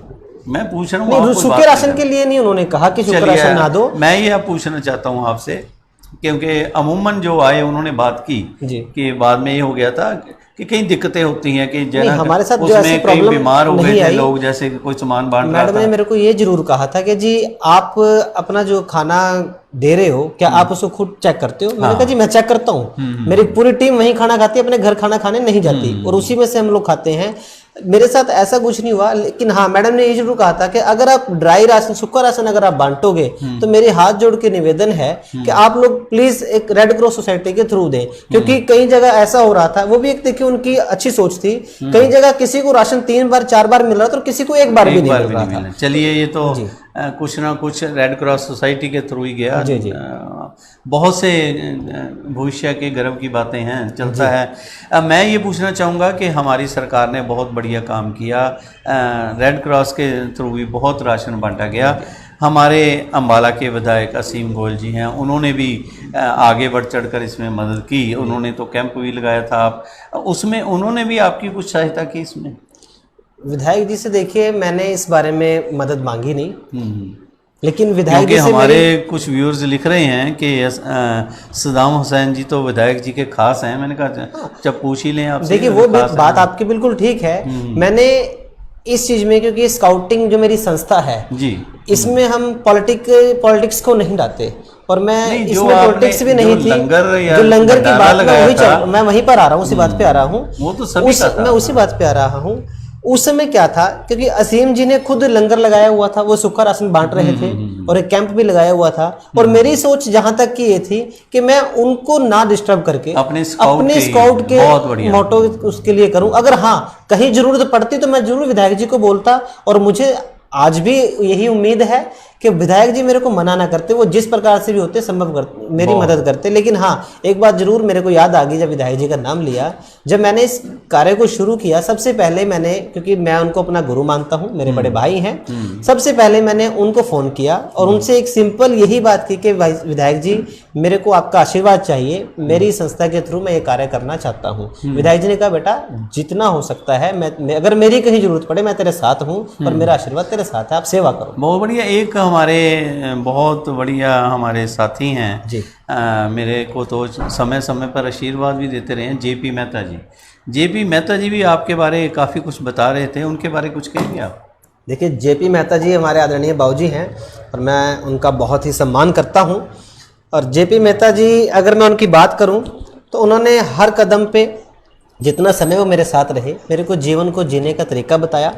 A: मैं पूछ रहा हूँ,
C: सूखे राशन के लिए नहीं उन्होंने कहा कि सूखा राशन ना दो।
A: मैं ये अब पूछना चाहता हूँ आपसे, क्योंकि अमूमन जो आए उन्होंने बात की कि बाद में ये हो गया था कि कई दिक्कतें होती हैं कि जना
C: हमारे साथ जो
A: ऐसी प्रॉब्लम बीमार हो गए थे लोग, जैसे कोई सामान बांट रहा था।
C: मैडम ने मेरे को ये जरूर कहा था कि जी आप अपना जो खाना दे रहे हो क्या आप उसको खुद चेक करते हो? मैंने कहा जी मैं चेक करता हूँ, मेरी पूरी टीम वहीं खाना खाती है, अपने घर खाना खाने नहीं जाती और उसी में से हम लोग खाते हैं। मेरे साथ ऐसा कुछ नहीं हुआ, लेकिन हाँ मैडम ने ये जरूर कहा था कि अगर आप ड्राई राशन, सूखा राशन अगर आप बांटोगे तो मेरे हाथ जोड़ के निवेदन है कि आप लोग प्लीज एक रेड क्रॉस सोसाइटी के थ्रू दें, क्योंकि कई जगह ऐसा हो रहा था, वो भी एक देखिए उनकी अच्छी सोच थी, कई जगह किसी को राशन 3 बार 4 बार मिल रहा था और किसी को एक बार भी नहीं मिल रहा था।
A: चलिए ये तो कुछ ना कुछ रेड क्रॉस सोसाइटी के थ्रू ही गया। बहुत से भविष्य के गर्व की बातें हैं, चलता है। मैं ये पूछना चाहूँगा कि हमारी सरकार ने बहुत बढ़िया काम किया, रेड क्रॉस के थ्रू भी बहुत राशन बांटा गया। हमारे अम्बाला के विधायक असीम गोयल जी हैं, उन्होंने भी आगे बढ़ चढ़कर इसमें मदद की, उन्होंने तो कैंप भी लगाया था, आप उसमें उन्होंने भी आपकी कुछ सहायता की इसमें?
C: विधायक जी से देखिए मैंने इस बारे में मदद मांगी नहीं, लेकिन विधायक जी से
A: हमारे कुछ व्यूअर्स लिख रहे हैं कि सद्दाम हुसैन जी तो विधायक जी के खास हैं। मैंने कहा जब पूछ ही लें आपसे।
C: देखिए वो बात आपकी बिल्कुल ठीक है। मैंने इस चीज में, क्योंकि स्काउटिंग जो मेरी संस्था है जी, इसमें हम पॉलिटिक्स को नहीं डालते और मैं इसमें पॉलिटिक्स भी नहीं थी। जो लंगर की बात मैं वहीं पर आ रहा हूँ, उसी बात पे आ रहा हूँ, वो तो सभी मैं उसी बात पे आ रहा हूँ। उस समय क्या था, क्योंकि असीम जी ने खुद लंगर लगाया हुआ था, वो सूखा राशन बांट रहे थे और एक कैंप भी लगाया हुआ था, और मेरी सोच जहां तक की ये थी कि मैं उनको ना डिस्टर्ब करके अपने स्काउट के मोटो उसके लिए करूं। अगर हाँ कहीं जरूरत पड़ती तो मैं जरूर विधायक जी को बोलता, और मुझे आज भी यही उम्मीद है कि विधायक जी मेरे को मना ना करते, वो जिस प्रकार से भी होते संभव करते, मेरी मदद करते। लेकिन हाँ एक बात जरूर मेरे को याद आ गई जब विधायक जी का नाम लिया, जब मैंने इस कार्य को शुरू किया, सबसे पहले मैंने, क्योंकि मैं उनको अपना गुरु मानता हूँ, मेरे बड़े भाई हैं, सबसे पहले मैंने उनको फोन किया और उनसे एक सिंपल यही बात की कि विधायक जी मेरे को आपका आशीर्वाद चाहिए, मेरी संस्था के थ्रू मैं ये कार्य करना चाहता हूँ। विधायक जी ने कहा बेटा जितना हो सकता है, मैं अगर मेरी कहीं जरूरत पड़े मैं तेरे साथ हूँ और मेरा आशीर्वाद तेरे साथ है, आप सेवा करो।
A: बहुत बढ़िया। एक हमारे बहुत बढ़िया हमारे साथी हैं जी, मेरे को तो समय समय पर आशीर्वाद भी देते रहे हैं, जेपी मेहता जी। जेपी मेहता जी भी आपके बारे काफ़ी कुछ बता रहे थे, उनके बारे कुछ कहेंगे आप?
C: देखिए जेपी मेहता जी हमारे आदरणीय बाबूजी हैं और मैं उनका बहुत ही सम्मान करता हूँ। और जेपी मेहता जी अगर मैं उनकी बात करूँ तो उन्होंने हर कदम पे जितना समय वो मेरे साथ रहे, मेरे को जीवन को जीने का तरीका बताया,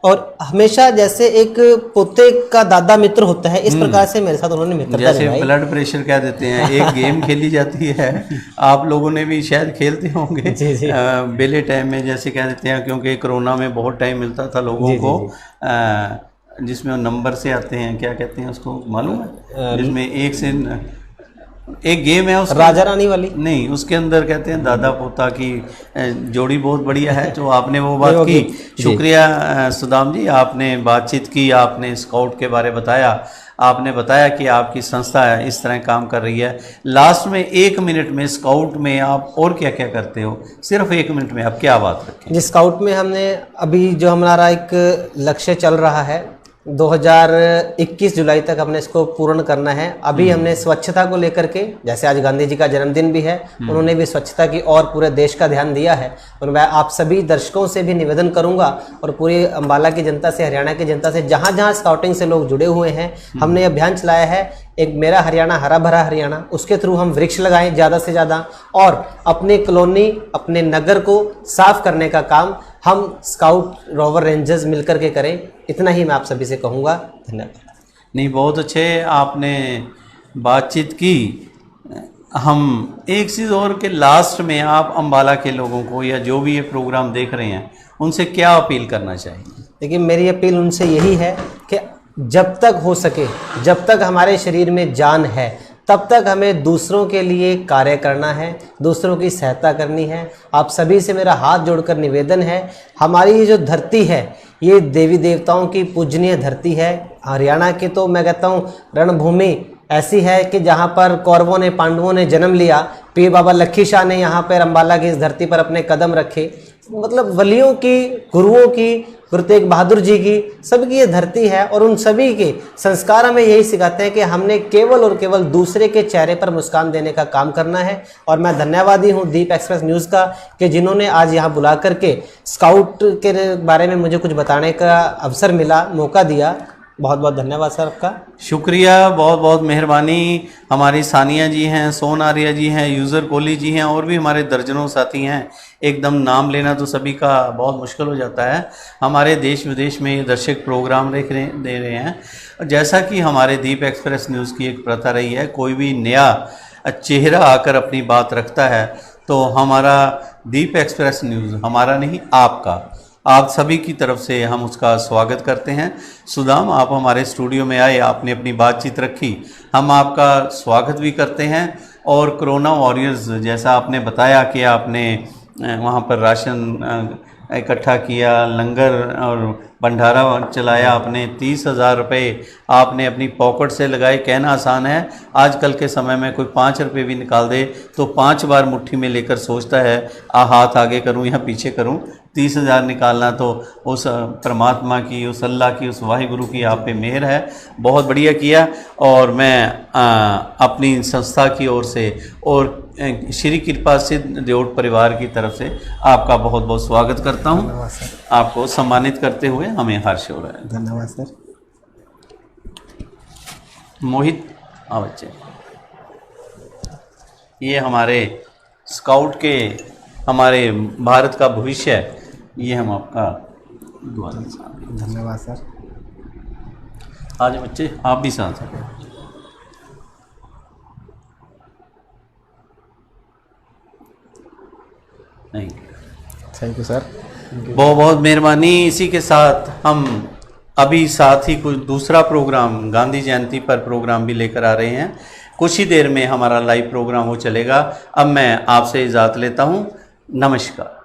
C: और हमेशा जैसे एक पोते का दादा मित्र होता है, इस प्रकार से मेरे साथ उन्होंने मित्रता
A: जैसे
C: निभाई।
A: ब्लड प्रेशर कह देते हैं, एक गेम खेली जाती है, आप लोगों ने भी शायद खेलते होंगे
C: जी, जी।
A: बेले टाइम में जैसे कह देते हैं, क्योंकि कोरोना में बहुत टाइम मिलता था लोगों
C: जी,
A: को, जिसमें नंबर से आते हैं, क्या कहते हैं उसको मालूम है, जिसमें एक गेम है उसका,
C: राजा रानी वाली
A: नहीं, उसके अंदर कहते हैं दादा पोता की जोड़ी बहुत बढ़िया है। जो आपने वो बात की, शुक्रिया सुदाम जी, आपने बातचीत की, आपने स्काउट के बारे बताया, आपने बताया कि आपकी संस्था इस तरह काम कर रही है। लास्ट में 1 मिनट में स्काउट में आप और क्या क्या करते हो, सिर्फ 1 मिनट में आप क्या बात रखें?
C: जिस स्काउट में हमने अभी जो हमारा एक लक्ष्य चल रहा है 2021 जुलाई तक हमने इसको पूर्ण करना है। अभी हमने स्वच्छता को लेकर के, जैसे आज गांधी जी का जन्मदिन भी है, उन्होंने भी स्वच्छता की और पूरे देश का ध्यान दिया है। और मैं आप सभी दर्शकों से भी निवेदन करूंगा और पूरी अंबाला की जनता से, हरियाणा की जनता से, जहां जहां स्काउटिंग से लोग जुड़े हुए हैं, हमने अभियान चलाया है एक मेरा हरियाणा हरा भरा हरियाणा। उसके थ्रू हम वृक्ष लगाएं ज़्यादा से ज़्यादा और अपने कॉलोनी, अपने नगर को साफ करने का काम हम स्काउट रोवर रेंजर्स मिलकर के करें। इतना ही मैं आप सभी से कहूँगा। धन्यवाद।
A: नहीं, बहुत अच्छे आपने बातचीत की। हम एक चीज़ और के लास्ट में आप अंबाला के लोगों को या जो भी ये प्रोग्राम देख रहे हैं उनसे क्या अपील करना चाहेंगे?
C: देखिए, मेरी अपील उनसे यही है कि जब तक हो सके, जब तक हमारे शरीर में जान है, तब तक हमें दूसरों के लिए कार्य करना है, दूसरों की सहायता करनी है। आप सभी से मेरा हाथ जोड़कर निवेदन है, हमारी ये जो धरती है ये देवी देवताओं की पूजनीय धरती है। हरियाणा की तो मैं कहता हूँ रणभूमि ऐसी है कि जहाँ पर कौरवों ने, पांडवों ने जन्म लिया, पीर बाबा लखी शाह ने यहाँ पर अंबाला की इस धरती पर अपने कदम रखे। मतलब वलियों की, गुरुओं की, गुरु तेग बहादुर जी की, सबकी ये धरती है। और उन सभी के संस्कार हमें यही सिखाते हैं कि हमने केवल और केवल दूसरे के चेहरे पर मुस्कान देने का काम करना है। और मैं धन्यवादी हूँ दीप एक्सप्रेस न्यूज़ का कि जिन्होंने आज यहाँ बुला करके स्काउट के बारे में मुझे कुछ बताने का अवसर मिला, मौका दिया। बहुत बहुत धन्यवाद सर आपका।
A: शुक्रिया, बहुत बहुत मेहरबानी। हमारी सानिया जी हैं, सोन आर्या जी हैं, यूज़र कोहली जी हैं, और भी हमारे दर्जनों साथी हैं। एकदम नाम लेना तो सभी का बहुत मुश्किल हो जाता है। हमारे देश विदेश में ये दर्शक प्रोग्राम दे रहे हैं। जैसा कि हमारे दीप एक्सप्रेस न्यूज़ की एक प्रथा रही है, कोई भी नया चेहरा आकर अपनी बात रखता है तो हमारा दीप एक्सप्रेस न्यूज़ हमारा नहीं, आपका, आप सभी की तरफ से हम उसका स्वागत करते हैं। सुदाम, आप हमारे स्टूडियो में आए, आपने अपनी बातचीत रखी, हम आपका स्वागत भी करते हैं। और कोरोना वॉरियर्स, जैसा आपने बताया कि आपने वहाँ पर राशन इकट्ठा किया, लंगर और भंडारा चलाया, आपने 30,000 रुपये आपने अपनी पॉकेट से लगाए। कहना आसान है, आजकल के समय में कोई 5 रुपये भी निकाल दे तो 5 बार मुट्ठी में लेकर सोचता है हाथ आगे करूं या पीछे करूं। 30,000 निकालना तो उस परमात्मा की, उस अल्लाह की, उस वाहिगुरु की आप पे मेहर है। बहुत बढ़िया किया। और मैं अपनी संस्था की ओर से और श्री कृपा सिद्ध देवट परिवार की तरफ से आपका बहुत बहुत स्वागत करता हूं।
C: धन्यवाद सर।
A: आपको सम्मानित करते हुए हमें हर्ष हो रहा है।
C: धन्यवाद सर।
A: मोहित, बच्चे, ये हमारे स्काउट के, हमारे भारत का भविष्य है, ये हम आपका दुआ देते हैं।
C: धन्यवाद सर।
A: आज बच्चे आप भी साथ हैं। नहीं,
C: थैंक यू सर।
A: बहुत बहुत मेहरबानी। इसी के साथ हम अभी साथ ही कुछ दूसरा प्रोग्राम, गांधी जयंती पर प्रोग्राम भी लेकर आ रहे हैं। कुछ ही देर में हमारा लाइव प्रोग्राम हो चलेगा। अब मैं आपसे इजाज़त लेता हूँ। नमस्कार।